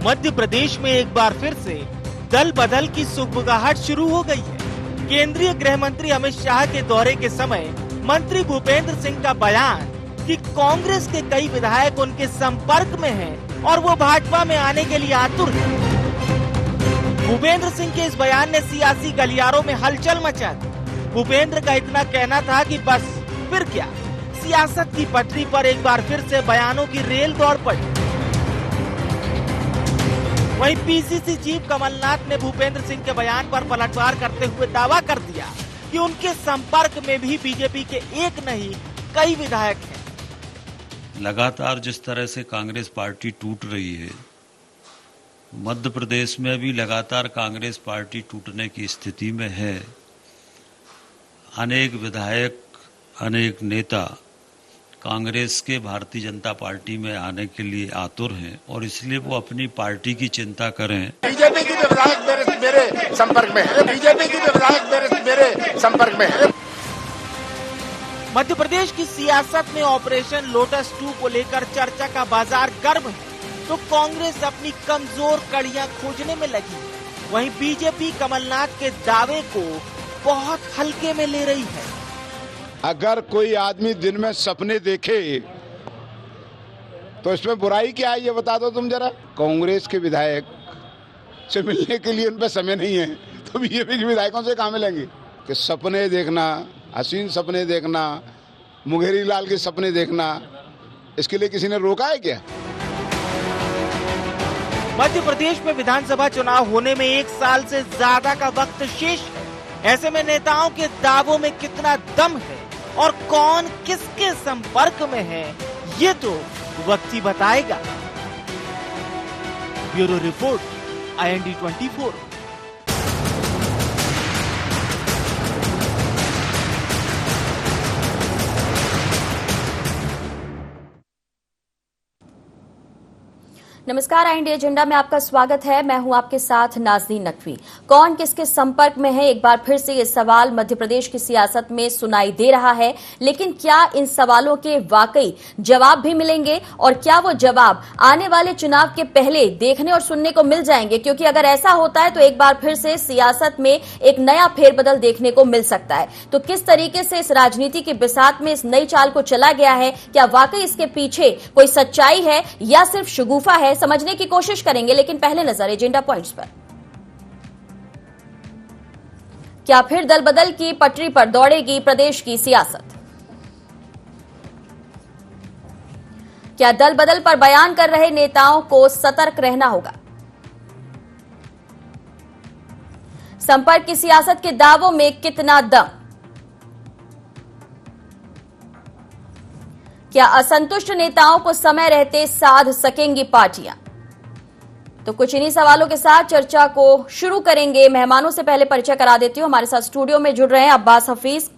मध्य प्रदेश में एक बार फिर से दल बदल की सुगबुगाहट शुरू हो गई है। केंद्रीय गृह मंत्री अमित शाह के दौरे के समय मंत्री भूपेंद्र सिंह का बयान कि कांग्रेस के कई विधायक उनके संपर्क में हैं और वो भाजपा में आने के लिए आतुर हैं। भूपेंद्र सिंह के इस बयान ने सियासी गलियारों में हलचल मचा दी। भूपेंद्र का इतना कहना था कि बस फिर क्या, सियासत की पटरी पर एक बार फिर से बयानों की रेल दौड़ पड़ी। वहीं पीसीसी चीफ कमलनाथ ने भूपेंद्र सिंह के बयान पर पलटवार करते हुए दावा कर दिया कि उनके संपर्क में भी बीजेपी के एक नहीं कई विधायक हैं। लगातार जिस तरह से कांग्रेस पार्टी टूट रही है, मध्य प्रदेश में भी लगातार कांग्रेस पार्टी टूटने की स्थिति में है। अनेक विधायक, अनेक नेता कांग्रेस के भारतीय जनता पार्टी में आने के लिए आतुर हैं और इसलिए वो अपनी पार्टी की चिंता करें। बीजेपी की विधायक मेरे संपर्क में है। बीजेपी की विधायक मेरे संपर्क में है। मध्य प्रदेश की सियासत में ऑपरेशन लोटस 2 को लेकर चर्चा का बाजार गर्म है, तो कांग्रेस अपनी कमजोर कड़ियां खोजने में लगी। वहीं बीजेपी कमलनाथ के दावे को बहुत हल्के में ले रही है। अगर कोई आदमी दिन में सपने देखे तो इसमें बुराई क्या है, ये बता दो तुम जरा। कांग्रेस के विधायक से मिलने के लिए उन पर समय नहीं है, तो बीजेपी के विधायकों से कहाँ मिलेंगे? कि सपने देखना, हसीन सपने देखना, मुंगेरी लाल के सपने देखना, इसके लिए किसी ने रोका है क्या? मध्य प्रदेश में विधानसभा चुनाव होने में 1 साल से ज्यादा का वक्त शेष है। ऐसे में नेताओं के दावों में कितना दम है और कौन किसके संपर्क में है, ये तो वक्त ही बताएगा। Bureau report, IND 24। नमस्कार, IND एजेंडा में आपका स्वागत है। मैं हूं आपके साथ नाज़नीन नकवी। कौन किसके संपर्क में है, एक बार फिर से ये सवाल मध्य प्रदेश की सियासत में सुनाई दे रहा है। लेकिन क्या इन सवालों के वाकई जवाब भी मिलेंगे और क्या वो जवाब आने वाले चुनाव के पहले देखने और सुनने को मिल जाएंगे? क्योंकि अगर ऐसा होता है तो एक बार फिर से सियासत में एक नया फेरबदल देखने को मिल सकता है। तो किस तरीके से इस राजनीति के बिसात में इस नई चाल को चला गया है, क्या वाकई इसके पीछे कोई सच्चाई है या सिर्फ शगुफा है, समझने की कोशिश करेंगे। लेकिन पहले नजर एजेंडा पॉइंट्स पर। क्या फिर दल बदल की पटरी पर दौड़ेगी प्रदेश की सियासत? क्या दल बदल पर बयान कर रहे नेताओं को सतर्क रहना होगा? संपर्क की सियासत के दावों में कितना दम? क्या असंतुष्ट नेताओं को समय रहते साध सकेंगी पार्टियां? तो कुछ इन्हीं सवालों के साथ चर्चा को शुरू करेंगे। मेहमानों से पहले परिचय करा देती हूं। हमारे साथ स्टूडियो में जुड़ रहे हैं अब्बास हफीज,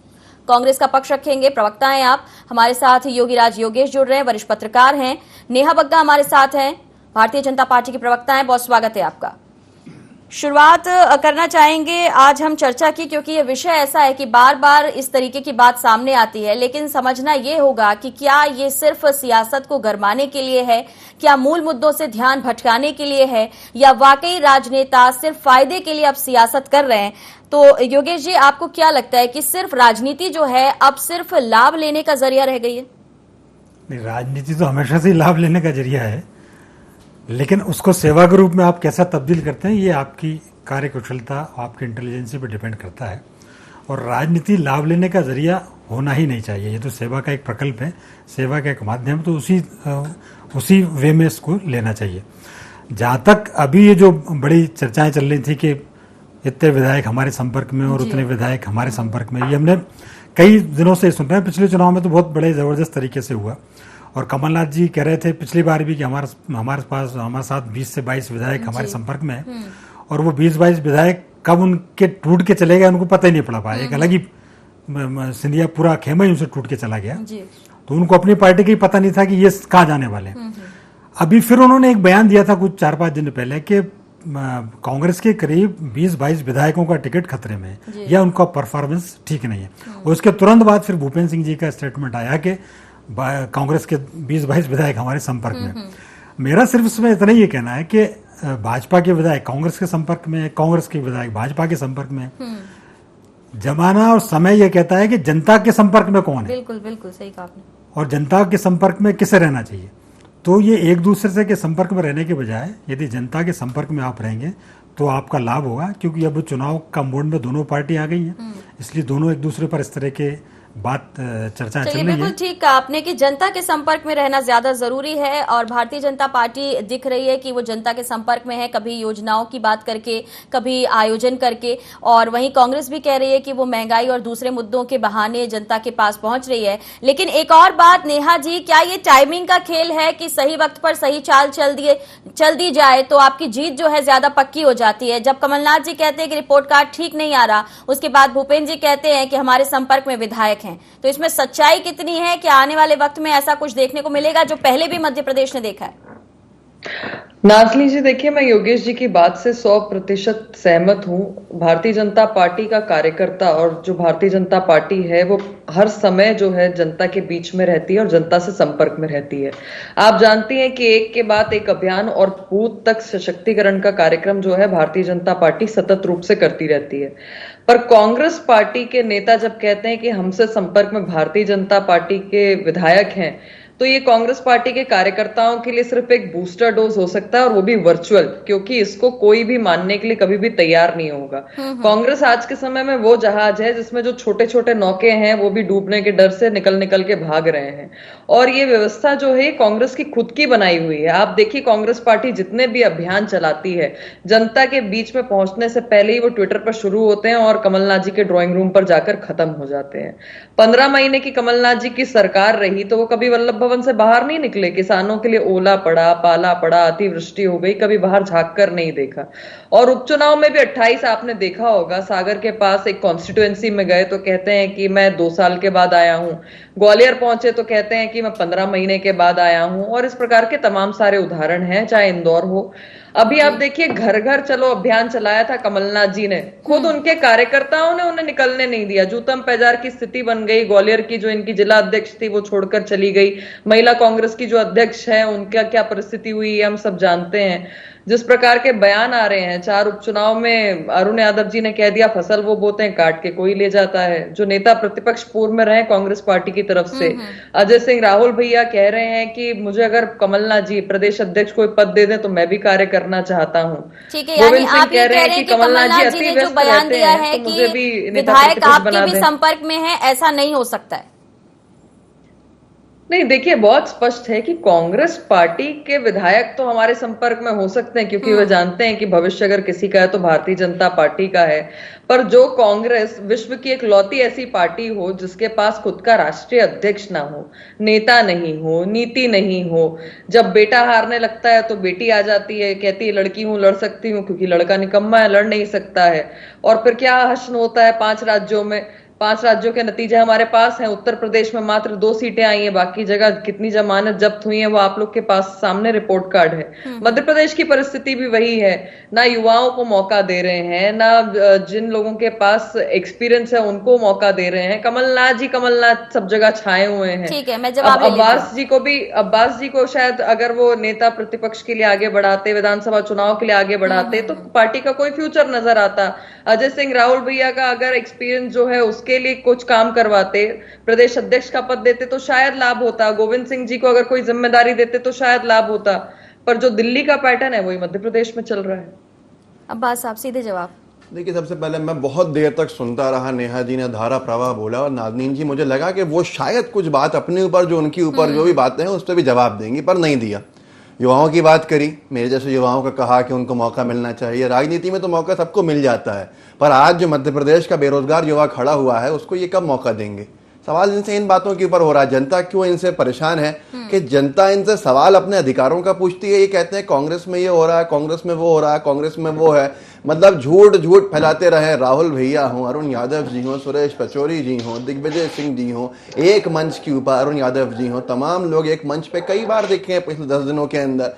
कांग्रेस का पक्ष रखेंगे, प्रवक्ता हैं आप। हमारे साथ योगीराज योगेश जुड़ रहे हैं, वरिष्ठ पत्रकार हैं। नेहा बग्गा हमारे साथ हैं, भारतीय जनता पार्टी की प्रवक्ता हैं। बहुत स्वागत है आपका। शुरुआत करना चाहेंगे आज हम चर्चा की, क्योंकि ये विषय ऐसा है कि बार बार इस तरीके की बात सामने आती है। लेकिन समझना ये होगा कि क्या ये सिर्फ सियासत को गरमाने के लिए है, क्या मूल मुद्दों से ध्यान भटकाने के लिए है, या वाकई राजनेता सिर्फ फायदे के लिए अब सियासत कर रहे हैं? तो योगेश जी, आपको क्या लगता है कि सिर्फ राजनीति जो है अब सिर्फ लाभ लेने का जरिया रह गई है? नहीं, राजनीति तो हमेशा से लाभ लेने का जरिया है, लेकिन उसको सेवा के रूप में आप कैसा तब्दील करते हैं ये आपकी कार्यकुशलता, आपकी इंटेलिजेंसी पर डिपेंड करता है। और राजनीति लाभ लेने का जरिया होना ही नहीं चाहिए। ये तो सेवा का एक प्रकल्प है, सेवा का एक माध्यम, तो उसी वे में इसको लेना चाहिए। जहाँ तक अभी ये जो बड़ी चर्चाएं चल रही थी कि इतने विधायक हमारे संपर्क में और उतने विधायक हमारे संपर्क में, ये हमने कई दिनों से सुन रहे हैं। पिछले चुनाव में तो बहुत बड़े ज़बरदस्त तरीके से हुआ और कमलनाथ जी कह रहे थे पिछली बार भी कि हमारे साथ 20 से 22 विधायक हमारे संपर्क में हैं, और वो 20-22 विधायक कब उनके टूट के चले गए उनको पता ही नहीं पड़ा पाया। एक अलग ही सिंधिया पूरा खेमा ही उनसे टूट के चला गया, तो उनको अपनी पार्टी का ही पता नहीं था कि ये कहाँ जाने वाले हैं। अभी फिर उन्होंने एक बयान दिया था कुछ 4-5 दिन पहले कि कांग्रेस के करीब 20-22 विधायकों का टिकट खतरे में है या उनका परफॉर्मेंस ठीक नहीं है। और उसके तुरंत बाद फिर भूपेंद्र सिंह जी का स्टेटमेंट आया कि कांग्रेस के 20-22 विधायक हमारे संपर्क में। मेरा सिर्फ इसमें इतना ही कहना है कि भाजपा के विधायक कांग्रेस के संपर्क में है, कांग्रेस के विधायक भाजपा के संपर्क में है। जमाना और समय यह कहता है कि जनता के संपर्क में कौन है। बिल्कुल बिल्कुल सही कहा आपने। और जनता के संपर्क में किसे रहना चाहिए। तो ये एक दूसरे से के संपर्क में रहने के बजाय यदि जनता के संपर्क में आप रहेंगे तो आपका लाभ होगा, क्योंकि अब चुनाव का मोड में दोनों पार्टी आ गई हैं, इसलिए दोनों एक दूसरे पर इस तरह के बात चर्चा चल रही है। बिल्कुल ठीक कहा आपने कि जनता के संपर्क में रहना ज्यादा जरूरी है, और भारतीय जनता पार्टी दिख रही है कि वो जनता के संपर्क में है, कभी योजनाओं की बात करके, कभी आयोजन करके, और वहीं कांग्रेस भी कह रही है कि वो महंगाई और दूसरे मुद्दों के बहाने जनता के पास पहुंच रही है। लेकिन एक और बात नेहा जी, क्या ये टाइमिंग का खेल है कि सही वक्त पर सही चाल चल दी जाए तो आपकी जीत जो है ज्यादा पक्की हो जाती है? जब कमलनाथ जी कहते हैं कि रिपोर्ट कार्ड ठीक नहीं आ रहा, उसके बाद भूपेंद्र जी कहते हैं कि हमारे संपर्क में विधायक हैं, तो इसमें सच्चाई कितनी है कि आने वाले वक्त में ऐसा कुछ देखने को मिलेगा जो पहले भी मध्य प्रदेश ने देखा है? नाजनी जी, देखिए, मैं योगेश जी की बात से 100% सहमत हूं। भारतीय जनता पार्टी का कार्यकर्ता और जो भारतीय जनता पार्टी है वो हर समय जो है जनता के बीच में रहती है और जनता से संपर्क में रहती है। आप जानती हैं कि एक के बाद एक अभियान और बूथ तक सशक्तिकरण का कार्यक्रम जो है भारतीय जनता पार्टी सतत रूप से करती रहती है। पर कांग्रेस पार्टी के नेता जब कहते हैं कि हमसे संपर्क में भारतीय जनता पार्टी के विधायक हैं, तो ये कांग्रेस पार्टी के कार्यकर्ताओं के लिए सिर्फ एक बूस्टर डोज हो सकता है, और वो भी वर्चुअल, क्योंकि इसको कोई भी मानने के लिए कभी भी तैयार नहीं होगा। कांग्रेस आज के समय में वो जहाज है जिसमें जो छोटे छोटे नौके हैं वो भी डूबने के डर से निकल निकल के भाग रहे हैं, और ये व्यवस्था जो है कांग्रेस की खुद की बनाई हुई है। आप देखिए, कांग्रेस पार्टी जितने भी अभियान चलाती है, जनता के बीच में पहुंचने से पहले ही वो ट्विटर पर शुरू होते हैं और कमलनाथ जी के ड्राइंग रूम पर जाकर खत्म हो जाते हैं। 15 महीने की कमलनाथ जी की सरकार रही तो वो कभी वल्लभ भवन से बाहर नहीं निकले। किसानों के लिए ओला पड़ा, पाला पड़ा, अतिवृष्टि हो गई, कभी बाहर झांक कर नहीं देखा। और उपचुनाव में भी 28 आपने देखा होगा, सागर के पास एक कॉन्स्टिट्यूएंसी में गए तो कहते हैं कि मैं 2 साल के बाद आया हूं, ग्वालियर पहुंचे तो कहते हैं कि मैं 15 महीने के बाद आया हूं, और इस प्रकार के तमाम सारे उदाहरण हैं, चाहे इंदौर हो। अभी आप देखिए, घर घर चलो अभियान चलाया था कमलनाथ जी ने, खुद उनके कार्यकर्ताओं ने उन्हें निकलने नहीं दिया। जूतम पैजार की स्थिति बन गई। ग्वालियर की जो इनकी जिला अध्यक्ष थी वो छोड़कर चली गई। महिला कांग्रेस की जो अध्यक्ष है उनका क्या परिस्थिति हुई है हम सब जानते हैं। जिस प्रकार के बयान आ रहे हैं, 4 उपचुनाव में अरुण यादव जी ने कह दिया फसल वो बोते हैं, काट के कोई ले जाता है। जो नेता प्रतिपक्ष पूर्व में रहे कांग्रेस पार्टी की तरफ से, अजय सिंह राहुल भैया कह रहे हैं कि मुझे अगर कमलनाथ जी प्रदेश अध्यक्ष कोई पद दे दें तो मैं भी कार्य करना चाहता हूं। ठीक है, यानी आप ये कह रहे हैं कि कमलनाथ जी ने जो बयान दिया है कि विधायक आपके भी संपर्क में है, ऐसा नहीं हो सकता है? नहीं, देखिए, बहुत स्पष्ट है कि कांग्रेस पार्टी के विधायक तो हमारे संपर्क में हो सकते हैं, क्योंकि वे जानते हैं कि भविष्य अगर किसी का है तो भारतीय जनता पार्टी का है। पर जो कांग्रेस विश्व की एक लौती ऐसी पार्टी हो जिसके पास खुद का राष्ट्रीय अध्यक्ष ना हो, नेता नहीं हो, नीति नहीं हो, जब बेटा हारने लगता है तो बेटी आ जाती है, कहती है लड़की हूं, लड़ सकती हूं, क्योंकि लड़का निकम्मा है, लड़ नहीं सकता है। और फिर क्या हश्न होता है 5 राज्यों में। 5 राज्यों के नतीजे हमारे पास हैं। उत्तर प्रदेश में मात्र 2 सीटें आई हैं, बाकी जगह कितनी जमानत जब्त हुई है वो आप लोग के पास सामने रिपोर्ट कार्ड है। मध्य प्रदेश की परिस्थिति भी वही है, ना युवाओं को मौका दे रहे हैं, ना जिन लोगों के पास एक्सपीरियंस है उनको मौका दे रहे हैं। कमलनाथ सब जगह छाए हुए हैं। ठीक है, मैं जवाब अब्बास जी को शायद अगर वो नेता प्रतिपक्ष के लिए आगे बढ़ाते, विधानसभा चुनाव के लिए आगे बढ़ाते तो पार्टी का कोई फ्यूचर नजर आता। अजय सिंह राहुल भैया का अगर एक्सपीरियंस जो है के लिए कुछ काम करवाते, प्रदेश अध्यक्ष का पद देते तो शायद लाभ होता। गोविंद सिंह जी को अगर कोई जिम्मेदारी देते तो शायद लाभ होता। पर जो दिल्ली का पैटर्न है वही मध्य प्रदेश में चल रहा है। अब्बास साहब, सीधे जवाब। देखिए, सबसे पहले मैं बहुत देर तक सुनता रहा, नेहा जी ने धारा प्रवाह बोला और नाज़नीन जी, मुझे लगा कि वो शायद कुछ बात अपने ऊपर, जो उनके ऊपर जो भी बातें हैं उस पर भी जवाब देंगी, पर नहीं दिया। युवाओं की बात करी, मेरे जैसे युवाओं का कहा कि उनको मौका मिलना चाहिए। राजनीति में तो मौका सबको मिल जाता है, पर आज जो मध्य प्रदेश का बेरोजगार युवा खड़ा हुआ है उसको ये कब मौका देंगे? सवाल इनसे इन बातों के ऊपर हो रहा है। जनता क्यों इनसे परेशान है कि जनता इनसे सवाल अपने अधिकारों का पूछती है। ये कहते हैं कांग्रेस में ये हो रहा है, कांग्रेस में वो हो रहा है, कांग्रेस में वो है। मतलब झूठ झूठ फैलाते रहे। राहुल भैया हों, अरुण यादव जी हों, सुरेश पचौरी जी हों, दिग्विजय सिंह जी हों, एक मंच के ऊपर अरुण यादव जी हों, तमाम लोग एक मंच पे कई बार दिखे हैं पिछले 10 दिनों के अंदर।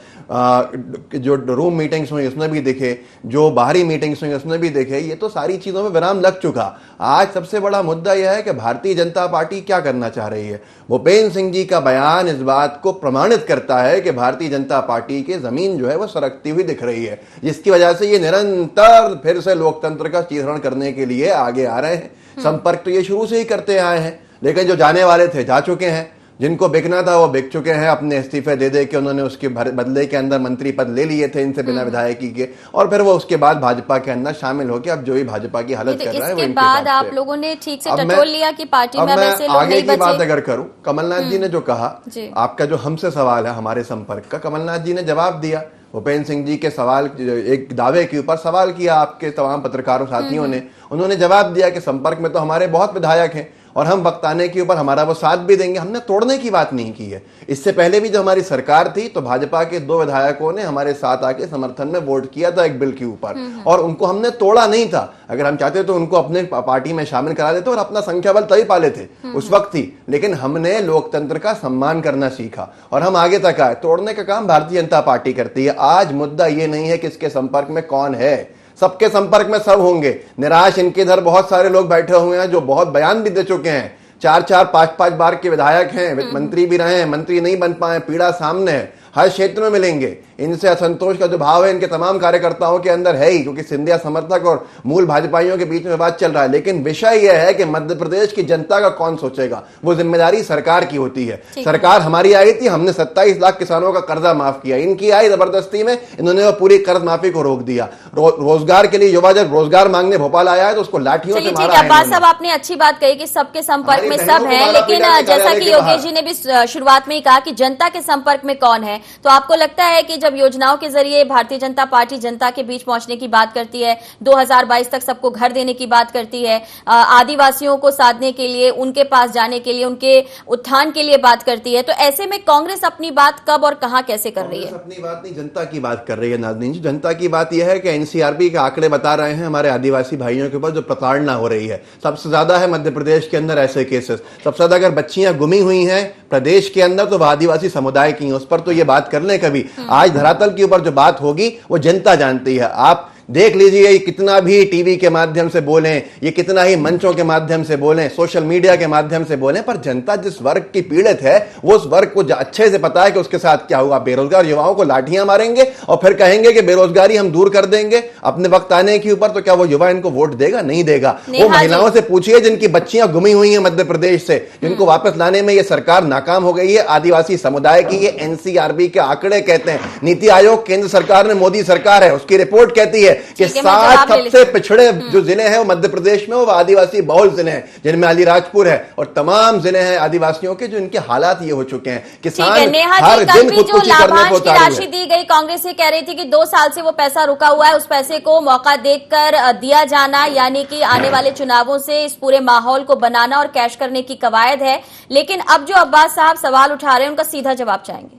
जो रूम मीटिंग्स हुई उसमें भी दिखे, जो बाहरी मीटिंग्स हुई उसमें भी दिखे। ये तो सारी चीजों में विराम लग चुका। आज सबसे बड़ा मुद्दा यह है कि भारतीय जनता पार्टी क्या करना चाह रही है। भूपेंद्र सिंह जी का बयान इस बात को प्रमाणित करता है कि भारतीय जनता पार्टी की जमीन जो है वो सरकती हुई दिख रही है, जिसकी वजह से ये निरंतर फिर से लोकतंत्र का चीरहरण करने के लिए आगे आ रहे हैं। संपर्क तो ये शुरू से ही करते आए हैं, लेकिन जो जाने वाले थे जा चुके हैं, जिनको बिकना था वो बिक चुके हैं। अपने इस्तीफे दे दे के उन्होंने उसके बदले के अंदर मंत्री पद ले लिए थे इनसे बिना विधायकी के, और फिर वो उसके बाद भाजपा के अंदर शामिल होकर अब जो ही भाजपा की हालत कर रहा है। इसके बाद आप लोगों ने ठीक से टटोल लिया कि पार्टी में वैसे लोग आगे नहीं की बचे। बात अगर करूं, कमलनाथ जी ने जो कहा, आपका जो हमसे सवाल है हमारे संपर्क का, कमलनाथ जी ने जवाब दिया। भूपेंद्र सिंह जी के सवाल, एक दावे के ऊपर सवाल किया आपके तमाम पत्रकारों साथियों ने, उन्होंने जवाब दिया कि संपर्क में तो हमारे बहुत विधायक हैं और हम वक्त आने के ऊपर हमारा वो साथ भी देंगे। हमने तोड़ने की बात नहीं की है। इससे पहले भी जब हमारी सरकार थी तो भाजपा के 2 विधायकों ने हमारे साथ आके समर्थन में वोट किया था एक बिल के ऊपर, और उनको हमने तोड़ा नहीं था। अगर हम चाहते तो उनको अपने पार्टी में शामिल करा देते और अपना संख्या बल तभी पा लेते उस वक्त ही। लेकिन हमने लोकतंत्र का सम्मान करना सीखा और हम आगे तक आए। तोड़ने का काम भारतीय जनता पार्टी करती है। आज मुद्दा ये नहीं है किसके संपर्क में कौन है, सबके संपर्क में सब होंगे। निराश इनके इधर बहुत सारे लोग बैठे हुए हैं जो बहुत बयान भी दे चुके हैं, 4-4, 5-5 बार के विधायक हैं, मंत्री भी रहे हैं, मंत्री नहीं बन पाए, पीड़ा सामने है, हर क्षेत्र में मिलेंगे। इनसे असंतोष का जो भाव है इनके तमाम कार्यकर्ताओं के अंदर है ही, क्योंकि सिंधिया समर्थक और मूल भाजपाइयों के बीच में बात चल रहा है। लेकिन विषय यह है कि मध्य प्रदेश की जनता का कौन सोचेगा, वो जिम्मेदारी सरकार की होती है। सरकार हमारी आई थी, हमने 27 लाख किसानों का कर्जा माफ किया। इनकी आई जबरदस्ती में, इन्होंने वो पूरी कर्ज माफी को रोक दिया। रोजगार के लिए युवा जब रोजगार मांगने भोपाल आया है तो उसको लाठियों से मारा है। अब्बास साहब, आपने अच्छी बात कही कि सबके संपर्क में सब है, लेकिन जैसा कि योगेश जी ने भी शुरुआत में ही कहा कि जनता के संपर्क में कौन है, तो आपको लगता है कि जब योजनाओं के जरिए भारतीय जनता पार्टी जनता के बीच पहुंचने की बात करती है, 2022 तक सबको घर देने की बात करती है, आदिवासियों को साधने के लिए, उनके पास जाने के लिए, उनके उत्थान के लिए बात करती है, तो ऐसे में कांग्रेस अपनी बात कब और कहां कैसे कर रही है? अपनी बात नहीं, जनता की बात कर रही है नाज़नीन जी। जनता की बात यह है कि एनसीआरबी के आंकड़े बता रहे हैं हमारे आदिवासी भाइयों के ऊपर जो प्रताड़ना हो रही है सबसे ज्यादा है मध्य प्रदेश के अंदर ऐसे केसेस। सबसे ज्यादा अगर बच्चियां गुमी हुई हैं प्रदेश के अंदर तो वह आदिवासी समुदाय की हैं। उस पर तो ये बात कर लें कभी। आज धरातल के ऊपर जो बात होगी वो जनता जानती है। आप देख लीजिए, ये कितना भी टीवी के माध्यम से बोलें, ये कितना ही मंचों के माध्यम से बोलें, सोशल मीडिया के माध्यम से बोलें, पर जनता जिस वर्ग की पीड़ित है वो उस वर्ग को अच्छे से पता है कि उसके साथ क्या हुआ। बेरोजगार युवाओं को लाठियां मारेंगे और फिर कहेंगे कि बेरोजगारी हम दूर कर देंगे अपने वक्त आने के ऊपर, तो क्या वो युवा इनको वोट देगा? नहीं देगा। वो महिलाओं से पूछिए जिनकी बच्चियां गुमी हुई हैं मध्य प्रदेश से, जिनको वापस लाने में ये सरकार नाकाम हो गई है। आदिवासी समुदाय की ये एनसीआरबी के आंकड़े कहते हैं। नीति आयोग केंद्र सरकार ने, मोदी सरकार है, उसकी रिपोर्ट कहती है कि 7 सबसे पिछड़े जो जिले हैं वो मध्य प्रदेश में वो आदिवासी बहुल जिले हैं, जिनमें अलीराजपुर है और तमाम जिले हैं आदिवासियों के, जो इनके हालात ये हो चुके हैं। किसान हर दिन खुदकुशी करने को उतारू है। राशि दी गई, कांग्रेस ये कह रही थी कि 2 साल से वो पैसा रुका हुआ है, उस पैसे को मौका देखकर दिया जाना, यानी कि आने वाले चुनावों से इस पूरे माहौल को बनाना और कैश करने की कवायद है। लेकिन अब जो अब्बास साहब सवाल उठा रहे हैं उनका सीधा जवाब चाहेंगे।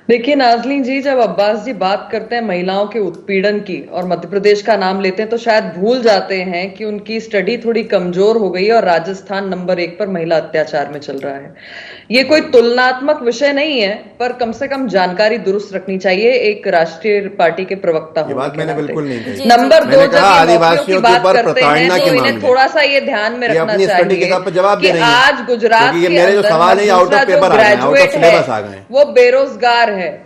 देखिए नाज़नीन जी, जब अब्बास जी बात करते हैं महिलाओं के उत्पीड़न की और मध्य प्रदेश का नाम लेते हैं तो शायद भूल जाते हैं कि उनकी स्टडी थोड़ी कमजोर हो गई है और राजस्थान नंबर 1 पर महिला अत्याचार में चल रहा है। ये कोई तुलनात्मक विषय नहीं है, पर कम से कम जानकारी दुरुस्त रखनी चाहिए एक राष्ट्रीय पार्टी के प्रवक्ता होने के नाते। मैंने बिल्कुल नहीं कही। नंबर 2, जब आदिवासियों की बात करते हैं तो इन्हें थोड़ा सा ये ध्यान में रखना चाहिए कि आज गुजरात के अंदर ग्रेजुएट वो बेरोजगार है।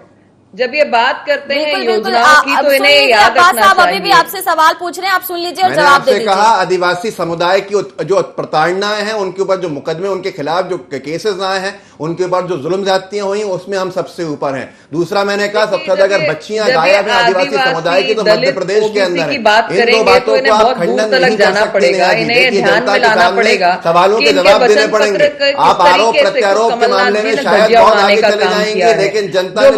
जब ये बात करते हैं योजनाओं की तो इन्हें याद रखना चाहिए। अभी भी आपसे सवाल पूछ रहे हैं, आप सुन लीजिए और जवाब दे दीजिए। कहा आदिवासी समुदाय की जो प्रताड़नाएं हैं, उनके ऊपर जो मुकदमे, उनके खिलाफ जो केसेस आए हैं, उनके ऊपर जो जुल्म ज्यादतियां हुई, उसमें हम सबसे ऊपर हैं। दूसरा मैंने कहा सबसे ज्यादा अगर बच्चियां गायब हैं आदिवासी समुदाय की तो मध्य प्रदेश के अंदर है। इन दो बातों को आप खंडन नहीं कर सकते। जनता के सामने सवालों के जवाब देने पड़ेंगे। आप आरोप प्रत्यारोप के मामले में शायद बहुत आगे चले जाएंगे, लेकिन जनता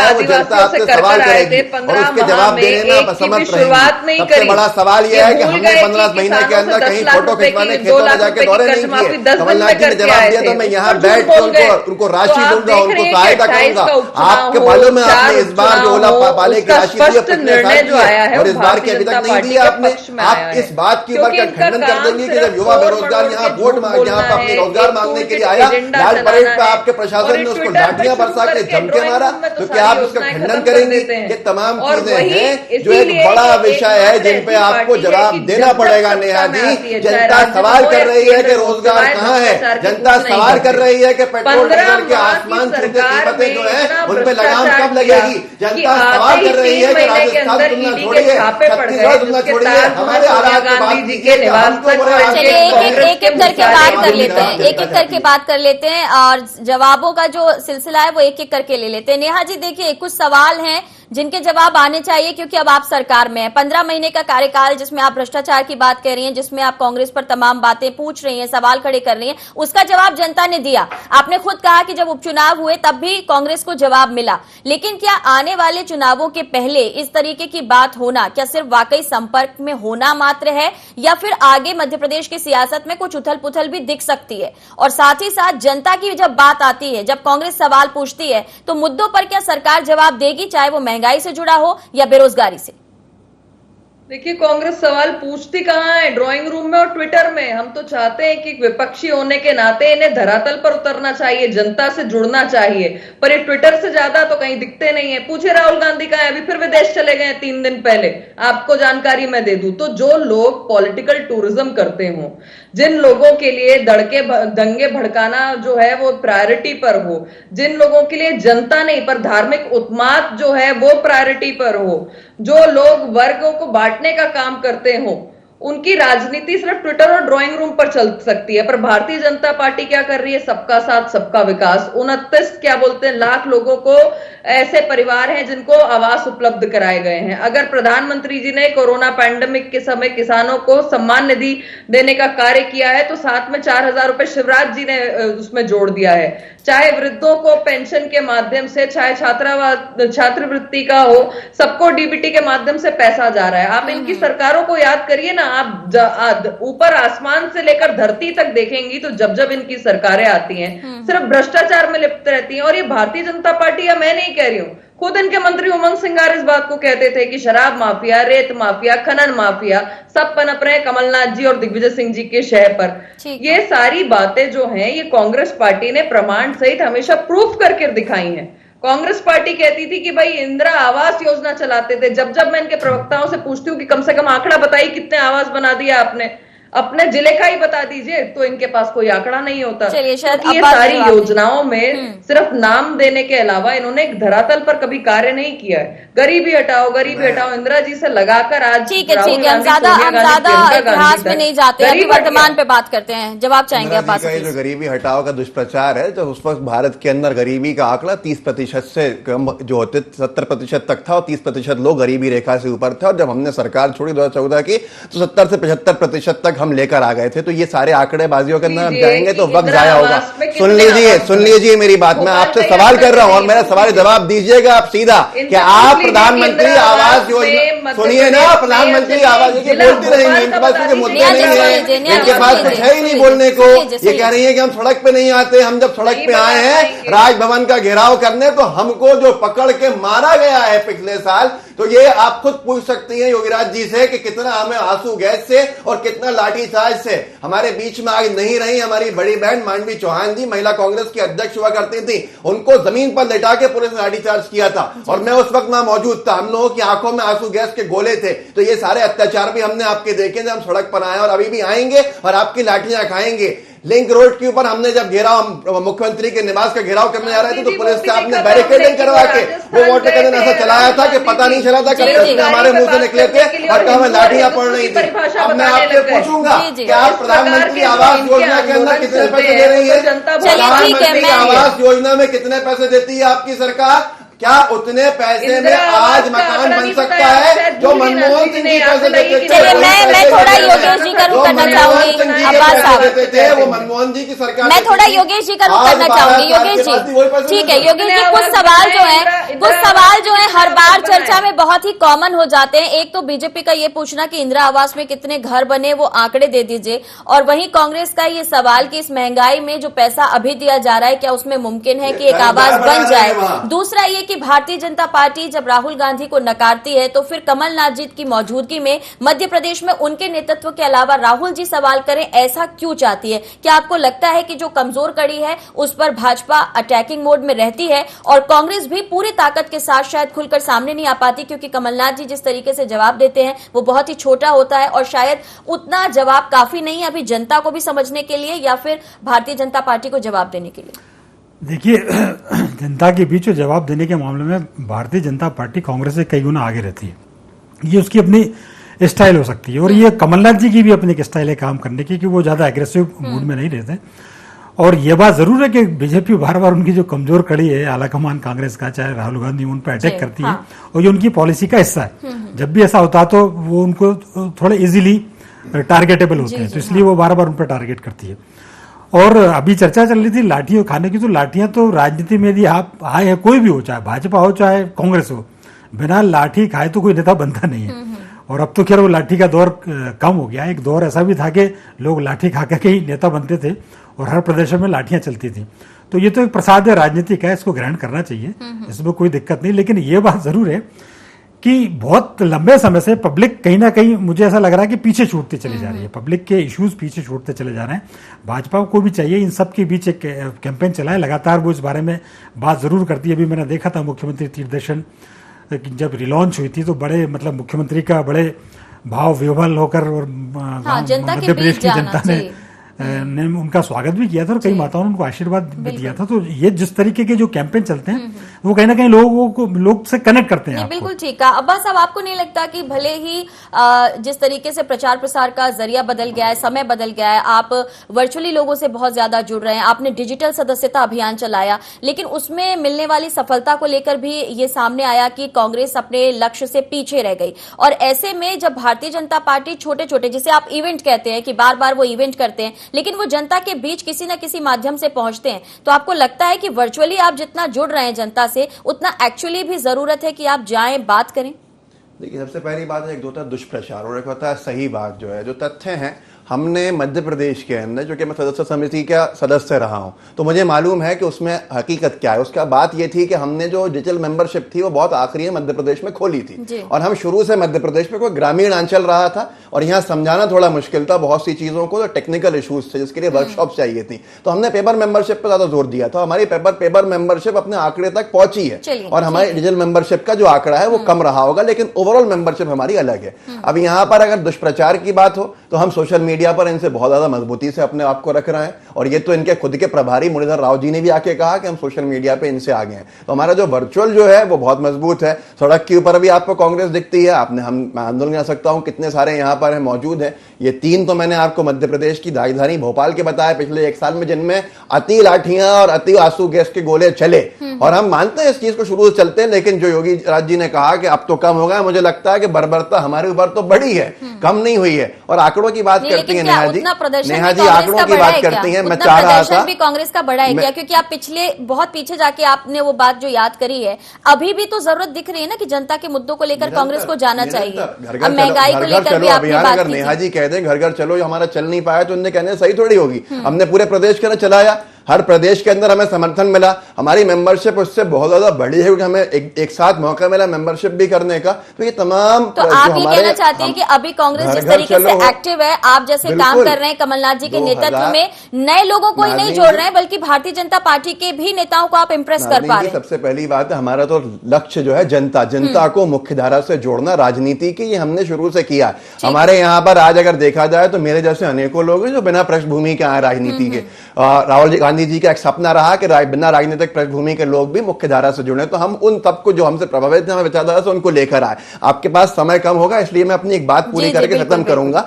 है वो जनता आपसे सवाल करेगी और उसके जवाब देने में असमर्थ रहेंगी। सबसे बड़ा सवाल यह है कि हमने 15 महीने के अंदर कहीं फोटो खिंचवाने खेतों में जाके दौरे नहीं किए। कमलनाथ जी ने जवाब दिया था मैं यहाँ बैठ के उनको राशि दूंगा, उनको सहायता करूंगा। आपके मालूम है आपने इस बार जो ओला पाले की राशि दी है पिछले साल की और इस बार की अभी तक नहीं दी आपने। आप इस बात की ऊपर खंडन कर देंगे कि जब युवा बेरोजगार यहाँ वोट मांग यहाँ पर अपने रोजगार मांगने के लिए आया, लाल परेड पे आपके प्रशासन ने उसको लाठियां बरसा के धमके मारा, तो क्या आप उसका खंडन करेंगे? ये तमाम चीजें हैं जो एक बड़ा विषय है जिन पे आपको जवाब देना पड़ेगा। नेहा जी, जनता सवाल कर रही है कि रोजगार कहाँ है, जनता सवाल कर रही है कि पेट्रोल डीजल के आसमान छूते कीमतें जो है उन पे लगाम कब लगेगी। जनता सवाल कर रही है कि राजस्थान तुलना छोड़िए, छत्तीसगढ़ तुलना छोड़िए, हमारे हालात की बात कीजिए। चलिए एक एक करके बात कर लेते हैं, एक एक करके बात कर लेते हैं और जवाबों का जो सिलसिला है वो एक एक करके ले लेते हैं। नेहा जी देखिए, कुछ सवाल हैं जिनके जवाब आने चाहिए क्योंकि अब आप सरकार में हैं। 15 महीने का कार्यकाल जिसमें आप भ्रष्टाचार की बात कर रही हैं, जिसमें आप कांग्रेस पर तमाम बातें पूछ रही हैं, सवाल खड़े कर रही हैं, उसका जवाब जनता ने दिया। आपने खुद कहा कि जब उपचुनाव हुए तब भी कांग्रेस को जवाब मिला, लेकिन क्या आने वाले चुनावों के पहले इस तरीके की बात होना क्या सिर्फ वाकई संपर्क में होना मात्र है या फिर आगे मध्य प्रदेश की सियासत में कुछ उथल पुथल भी दिख सकती है? और साथ ही साथ जनता की जब बात आती है, जब कांग्रेस सवाल पूछती है तो मुद्दों पर क्या सरकार जवाब देगी, चाहे वो महंगाई से जुड़ा हो या बेरोजगारी से? देखिए, कांग्रेस सवाल पूछती कहाँ है? ड्राइंग रूम में और ट्विटर में। हम तो चाहते हैं कि विपक्षी होने के नाते इन्हें धरातल पर उतरना चाहिए, जनता से जुड़ना चाहिए, पर ये ट्विटर से ज्यादा तो कहीं दिखते नहीं है। पूछे राहुल गांधी कहाँ है? अभी फिर विदेश चले गए 3 दिन पहले। आपको जानकारी मैं दे दूं तो जो लोग पॉलिटिकल टूरिज्म करते हों, जिन लोगों के लिए दंगे भड़काना जो है वो प्रायोरिटी पर हो, जिन लोगों के लिए जनता नहीं पर धार्मिक उत्माद जो है वो प्रायोरिटी पर हो, जो लोग वर्गों को बांटने का काम करते हो, उनकी राजनीति सिर्फ ट्विटर और ड्राइंग रूम पर चल सकती है। पर भारतीय जनता पार्टी क्या कर रही है? सबका साथ सबका विकास। 29 लाख लोगों को ऐसे परिवार हैं जिनको आवास उपलब्ध कराए गए हैं। अगर प्रधानमंत्री जी ने कोरोना पैंडेमिक के समय किसानों को सम्मान निधि देने का कार्य किया है तो साथ में 4,000 रुपए शिवराज जी ने उसमें जोड़ दिया है। चाहे वृद्धों को पेंशन के माध्यम से, चाहे छात्रवृत्ति का हो, सबको डीबीटी के माध्यम से पैसा जा रहा है। आप इनकी सरकारों को याद करिए ना, आप ऊपर आसमान से लेकर धरती तक देखेंगी तो जब जब इनकी सरकारें आती हैं सिर्फ भ्रष्टाचार में लिप्त रहती हैं। और ये भारतीय जनता पार्टी, या मैं नहीं कह रही हूं, खुद इनके मंत्री उमंग सिंगार इस बात को कहते थे कि शराब माफिया, रेत माफिया, खनन माफिया सब पनप रहे कमलनाथ जी और दिग्विजय सिंह जी के शहर पर। ये सारी बातें जो हैं ये कांग्रेस पार्टी ने प्रमाण सहित हमेशा प्रूफ करके दिखाई हैं। कांग्रेस पार्टी कहती थी कि भाई इंदिरा आवास योजना चलाते थे। जब जब मैं इनके प्रवक्ताओं से पूछती हूँ कि कम से कम आंकड़ा बताइए कितने आवास बना दिया आपने, अपने जिले का ही बता दीजिए, तो इनके पास कोई आंकड़ा नहीं होता। चलिए, शायद ये सारी योजनाओं में सिर्फ नाम देने के अलावा इन्होंने एक धरातल पर कभी कार्य नहीं किया है। गरीबी हटाओ, गरीबी हटाओ, इंदिरा जी से लगाकर आज ठीक है, हम ज्यादा इतिहास में नहीं जाते, अभी वर्तमान पे बात करते हैं। जवाब चाहेंगे आप? जो गरीबी हटाओ का दुष्प्रचार है, जब उस वक्त भारत के अंदर गरीबी का आंकड़ा 30% से कम जो होते 70% तक था और 30% लोग गरीबी रेखा से ऊपर थे। और जब हमने सरकार छोड़ी 2014 की तो 70 से 75% तक हम लेकर आ गए थे। तो ये सारे आंकड़ेबाजियों के अंदर जाएंगे तो वक्त जाया होगा। सुन लीजिए मेरी बात, मैं आपसे सवाल कर रहा हूं और मेरा सवाल जवाब दीजिएगा आप सीधा कि आप प्रधानमंत्री आवास योजना, सुनिए ना, प्रधानमंत्री आवास योजना बोलती रहेंगी, इनके पास कुछ मुद्दे नहीं है, इनके पास कुछ है ही नहीं बोलने को। ये कह रही है कि हम सड़क पे नहीं आते। हम जब सड़क पे आए हैं राजभवन का घेराव करने तो हमको जो पकड़ के मारा गया है पिछले साल, तो ये आप खुद पूछ सकती हैं योगीराज जी से कि कितना हमें आंसू गैस से और कितना लाठीचार्ज से हमारे बीच में आज नहीं रही। हमारी बड़ी बहन मांडवी चौहान जी महिला कांग्रेस की अध्यक्ष हुआ करती थी, उनको जमीन पर लेटा के पुलिस ने लाठीचार्ज किया था और मैं उस वक्त वहां मौजूद था। हम लोगों की आंखों में आंसू गैस के गोले थे। तो ये सारे अत्याचार भी हमने आपके देखे जब हम सड़क पर आए और अभी भी आएंगे और आपकी लाठियां खाएंगे। लिंक रोड के ऊपर हमने जब घेराव, मुख्यमंत्री के निवास का घेराव करने जा रहे थे तो पुलिस से आपने बैरिकेडिंग करवा के वो वोट का दिन ऐसा चलाया था कि पता नहीं चला था कब प्रश्न हमारे मुंह से निकले थे और कब हमें लाठियां पड़ रही थी। अब मैं आपसे पूछूंगा कि आप प्रधानमंत्री आवास योजना के अंदर कितने पैसे दे रही है? प्रधानमंत्री आवास योजना में कितने पैसे देती है आपकी सरकार? क्या उतने पैसे में आज मकान बन सकता है जो मनमोहन सिंह जी पैसे देते थे। चलिए मैं थोड़ा योगेश जी का रुख करना चाहूंगी अब्बास साहब, वो मनमोहन जी की सरकार, मैं थोड़ा योगेश जी का रुख करना चाहूंगी। योगेश जी ठीक है, योगेश जी कुछ सवाल जो है हर बार चर्चा में बहुत ही कॉमन हो जाते हैं। एक तो बीजेपी का ये पूछना कि इंदिरा आवास में कितने घर बने वो आंकड़े दे दीजिए, और वहीं कांग्रेस का ये सवाल कि इस महंगाई में जो पैसा अभी दिया जा रहा है क्या उसमें मुमकिन है कि एक आवास बन जाए। दूसरा ये कि भारतीय जनता पार्टी जब राहुल गांधी को नकारती है तो फिर कमलनाथ जी की मौजूदगी में मध्य प्रदेश में उनके नेतृत्व के अलावा राहुल जी सवाल करें, ऐसा क्यों चाहती है? क्या आपको लगता है कि जो कमजोर कड़ी है उस पर भाजपा अटैकिंग मोड में रहती है और कांग्रेस भी पूरी ताकत के साथ शायद खुलकर सामने नहीं आ पाती, क्योंकि कमलनाथ जी जिस तरीके से जवाब देते हैं वो बहुत ही छोटा होता है और शायद उतना जवाब काफी नहीं है अभी जनता को भी समझने के लिए या फिर भारतीय जनता पार्टी को जवाब देने के लिए? देखिए, जनता के बीच जवाब देने के मामले में भारतीय जनता पार्टी कांग्रेस से कई गुना आगे रहती है। ये उसकी अपनी स्टाइल हो सकती है, और ये कमलनाथ जी की भी अपनी एक स्टाइल है काम करने की कि वो ज्यादा एग्रेसिव मूड में नहीं रहते। और ये बात जरूर है कि बीजेपी बार बार उनकी जो कमजोर कड़ी है आलाकमान कांग्रेस का, चाहे राहुल गांधी, उन पर अटैक करती है और ये उनकी पॉलिसी का हिस्सा है। जब भी ऐसा होता है तो वो उनको थोड़े इजीली टारगेटेबल होते हैं, तो इसलिए वो बार बार उन पर टारगेट करती है। और अभी चर्चा चल रही थी लाठियों खाने की, तो लाठियां तो राजनीति में यदि आप आए हैं, कोई भी हो, चाहे भाजपा हो चाहे कांग्रेस हो, बिना लाठी खाए तो कोई नेता बनता नहीं है। और अब तो खैर वो लाठी का दौर कम हो गया। एक दौर ऐसा भी था कि लोग लाठी खा के ही नेता बनते थे और हर प्रदेश में लाठियां चलती थी। तो ये तो एक प्रसाद है राजनीति का, इसको ग्रहण करना चाहिए, इसमें कोई दिक्कत नहीं। लेकिन ये बात जरूर है कि बहुत लंबे समय से पब्लिक कहीं ना कहीं, मुझे ऐसा लग रहा है कि पीछे छूटती चली जा रही है। पब्लिक के इश्यूज पीछे छूटते चले जा रहे हैं। भाजपा को भी चाहिए इन सब के बीच एक कैंपेन चलाए, लगातार वो इस बारे में बात जरूर करती है। अभी मैंने देखा था मुख्यमंत्री तीर्थदर्शन जब रिलॉन्च हुई थी तो बड़े मुख्यमंत्री का बड़े भाव विह्वल होकर और मध्य प्रदेश की जनता ने उनका स्वागत भी किया था और कई माताओं ने उनको आशीर्वाद भी दिया था। तो ये जिस तरीके के जो कैंपेन चलते हैं वो कहीं ना कहीं लोग से कनेक्ट करते हैं। बिल्कुल ठीक है। अब्बास साहब, आपको नहीं लगता कि भले ही जिस तरीके से प्रचार प्रसार का जरिया बदल गया है, समय बदल गया है, आप वर्चुअली लोगों से बहुत ज्यादा जुड़ रहे हैं, आपने डिजिटल सदस्यता अभियान चलाया, लेकिन उसमें मिलने वाली सफलता को लेकर भी ये सामने आया कि कांग्रेस अपने लक्ष्य से पीछे रह गई। और ऐसे में जब भारतीय जनता पार्टी छोटे छोटे, जिसे आप इवेंट कहते हैं कि बार बार वो इवेंट करते हैं, लेकिन वो जनता के बीच किसी न किसी माध्यम से पहुंचते हैं, तो आपको लगता है कि वर्चुअली आप जितना जुड़ रहे हैं जनता से, उतना एक्चुअली भी जरूरत है कि आप जाएं, बात करें? देखिए, सबसे पहली बात है, एक होता है दुष्प्रचार और एक होता है सही बात। जो है, जो तथ्य हैं, हमने मध्य प्रदेश के अंदर, जो कि मैं सदस्य समिति का सदस्य रहा हूं, तो मुझे मालूम है कि उसमें हकीकत क्या है। उसका बात यह थी कि हमने जो डिजिटल मेंबरशिप थी वो बहुत आखिरी में मध्य प्रदेश में खोली थी, और हम शुरू से मध्य प्रदेश में कोई ग्रामीण अंचल रहा था और यहाँ समझाना थोड़ा मुश्किल था बहुत सी चीजों को, तो टेक्निकल इश्यूज थे जिसके लिए वर्कशॉप चाहिए थी। तो हमने पेपर मेंबरशिप पर ज्यादा जोर दिया था। हमारी पेपर मेंबरशिप अपने आंकड़े तक पहुंची है और हमारी डिजिटल मेंबरशिप का जो आंकड़ा है वो कम रहा होगा, लेकिन ओवरऑल मेंबरशिप हमारी अलग है। अब यहाँ पर अगर दुष्प्रचार की बात हो तो हम सोशल मीडिया पर इनसे बहुत ज्यादा मजबूती से अपने आप को रख रहे हैं, और ये तो इनके खुद के प्रभारी मुरलीधर राव जी ने भी आके कहा कि हम सोशल मीडिया पे इनसे आगे हैं। तो हमारा जो वर्चुअल जो है वो बहुत मजबूत है। सड़क के ऊपर भी आपको कांग्रेस दिखती है, मैं आंदोलन कर सकता हूं कितने सारे यहां पर है मौजूद है। ये 3 तो मैंने आपको मध्य प्रदेश की राजधानी भोपाल के बताया पिछले 1 साल में, जिनमें अति लाठियां और अति आंसू गैस के गोले चले, और हम मानते हैं इस चीज को शुरू से चलते हैं। लेकिन जो योगी राज जी ने कहा कि अब तो कम हो गया, मुझे लगता है कि बर्बरता हमारे ऊपर तो बढ़ी है, कम नहीं हुई है। और आंकड़ों की बात करती है नेहा जी, आंकड़ों की बात करती हैं। मैं चाह रहा था भी कांग्रेस का बड़ा है क्या? क्योंकि आप पिछले बहुत पीछे जाके आपने वो बात जो याद करी है, अभी भी तो जरूरत दिख रही है ना कि जनता के मुद्दों को लेकर कांग्रेस को जाना चाहिए। अब महंगाई को लेकर भी आपने बात की। नेहा जी कह दें घर घर चलो, हमारा चल नहीं पाया तो उनने कहने सही थोड़ी होगी। हमने पूरे प्रदेश के अंदर चलाया, हर प्रदेश के अंदर हमें समर्थन मिला, हमारी मेंबरशिप उससे बहुत ज्यादा बड़ी है क्योंकि हमें एक साथ मौका मिला मेंबरशिप भी करने का। तो ये तमाम, तो आप ये कहना चाहते हैं कि अभी कांग्रेस जिस तरीके से एक्टिव है, आप जैसे काम कर रहे हैं कमलनाथ जी के नेतृत्व में, नए लोगों को ही नहीं जोड़ रहे हैं बल्कि भारतीय जनता पार्टी के भी नेताओं को आप इंप्रेस कर पा रहे हैं? सबसे पहली बात है, हमारा तो लक्ष्य जो है जनता को मुख्य धारा से जोड़ना, राजनीति की, ये हमने शुरू से किया। हमारे यहाँ पर आज अगर देखा जाए तो मेरे जैसे अनेकों लोग हैं जो बिना पृष्ठभूमि के आए राजनीति के। राहुल गांधी जी का एक सपना रहा कि बिना राजनीतिक पृष्ठभूमि के लोग भी मुख्य धारा से जुड़े, तो हम उन सबको जो हमसे प्रभावित हैं, हमें विचारधारा से उनको लेकर आए। आपके पास समय कम होगा इसलिए मैं अपनी एक बात पूरी करके खत्म करूंगा।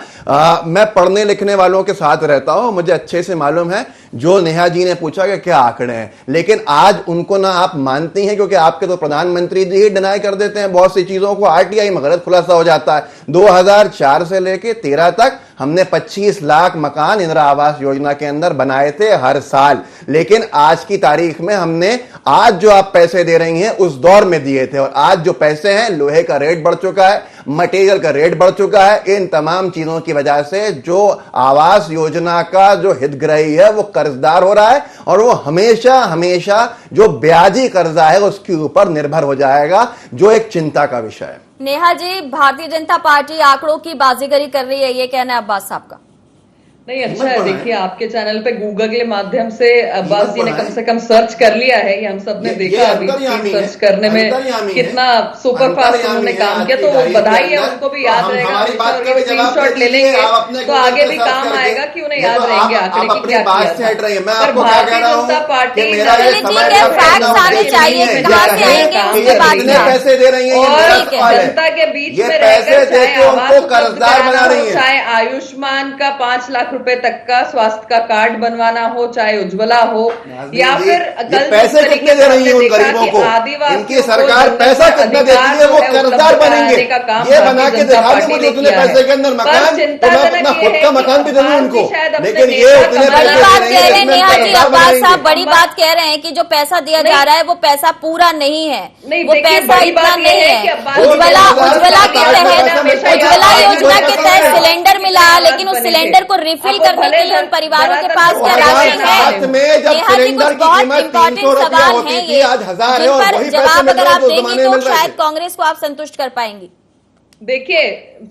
मैं पढ़ने लिखने वालों के साथ रहता हूं, मुझे अच्छे से मालूम है जो नेहा जी ने पूछा कि क्या आंकड़े हैं, लेकिन आज उनको ना आप मानती हैं, क्योंकि आपके तो प्रधानमंत्री जी ही डिनाई कर देते हैं बहुत सी चीजों को। आरटीआई में गलत खुलासा हो जाता है। 2004 से लेके 13 तक हमने 25 लाख मकान इंदिरा आवास योजना के अंदर बनाए थे हर साल, लेकिन आज की तारीख में हमने आज जो आप पैसे दे रही हैं उस दौर में दिए थे, और आज जो पैसे हैं, लोहे का रेट बढ़ चुका है, मटेरियल का रेट बढ़ चुका है। इन तमाम चीजों की वजह से जो आवास योजना का जो हितग्राही है वो कर्जदार हो रहा है, और वो हमेशा हमेशा जो ब्याजी कर्जा है उसके ऊपर निर्भर हो जाएगा, जो एक चिंता का विषय है। नेहा जी, भारतीय जनता पार्टी आंकड़ों की बाजीगरी कर रही है, ये कहना है अब्बास साहब का। नहीं, अच्छा है। देखिए, आपके चैनल पे गूगल के माध्यम से अब्बास जी ने कम से कम सर्च कर लिया है, ये हम सब ने देखा अभी सर्च करने में कितना सुपर फास्ट उन्होंने काम किया, तो बधाई है, उनको भी याद रहेगा। स्क्रीनशॉट ले लेंगे तो आगे भी काम आएगा कि उन्हें याद रहेंगे आंकड़े की क्या किया। पर भारतीय जनता पार्टी पैसे दे रही है और जनता के बीच में रहकर चाहे आवास उपलब्ध कराना हो, चाहे आयुष्मान का 5 लाख रुपए तक का स्वास्थ्य का कार्ड बनवाना हो, चाहे उज्ज्वला हो, या फिर कल पैसे कितने दे रही है उन गरीबों को, इनकी सरकार पैसा कितना देती है, वो कर्जदार बनेंगे। ये बना के दिखा दो मुझे उतने पैसे के अंदर मकान, तो मैं अपना खुद का मकान भी दे दूं उनको, लेकिन ये उतने बड़ी बात कह रहे हैं नेहा जी, अब्बास साहब बड़ी बात कह रहे हैं कि जो पैसा दिया जा रहा है वो पैसा पूरा नहीं है, वो पैसा इतना नहीं है। उज्ज्वला की तहत, उज्ज्वला योजना के तहत सिलेंडर मिला, लेकिन उस सिलेंडर को रिफिल करने के लिए उन परिवारों के पास क्या राशि है? नेहा जी, कुछ बहुत इम्पोर्टेंट सवाल है ये, जिन पर जवाब अगर आप देंगी तो शायद कांग्रेस को आप संतुष्ट कर पाएंगी। देखिए,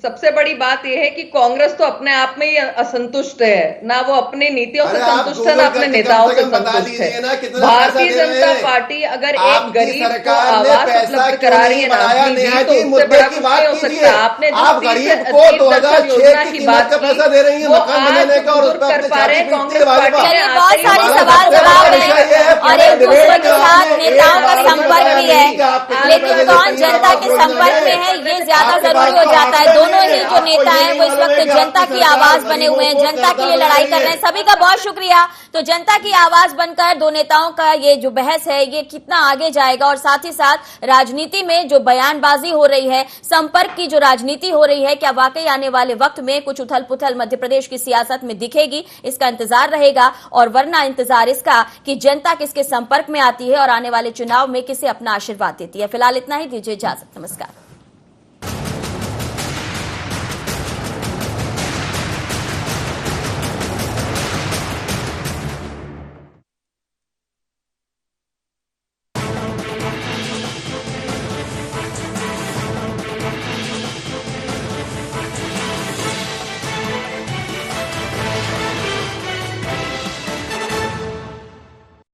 सबसे बड़ी बात यह है कि कांग्रेस तो अपने आप में ही असंतुष्ट है, ना वो अपनी नीतियों से संतुष्ट है, ना अपने नेताओं से संतुष्ट है। भारतीय जनता पार्टी अगर एक गरीब को आवास उपलब्ध करा रही है नाज़नीन जी, तो उससे बड़ा कुछ नहीं हो सकता। आपने जो 30 योजना की बात की, वो आज दूर कर पा रहे हैं कांग्रेस पार्टी ने। बहुत सारे सवाल जवाब हैं और एक दूसरे के साथ नेताओं का संपर्क भी है, लेकिन कौन जनता के संपर्क में है ये ज्यादा जरूरी हो जाता है। दोनों ही जो नेता हैं वो इस वक्त जनता की आवाज बने हुए हैं, जनता के लिए लड़ाई कर रहे हैं। सभी का बहुत शुक्रिया। तो जनता की आवाज बनकर दो नेताओं का ये जो बहस है ये कितना आगे जाएगा, और साथ ही साथ राजनीति में जो बयानबाजी हो रही है, संपर्क की जो राजनीति हो रही है, क्या वाकई आने वाले वक्त में कुछ उथल पुथल मध्य प्रदेश की सियासत में दिखेगी, इसका इंतजार रहेगा। और वरना इंतजार इसका कि जनता किसके संपर्क में आती है और आने वाले चुनाव में किसे अपना आशीर्वाद देती है। फिलहाल इतना ही, दीजिए इजाजत, नमस्कार।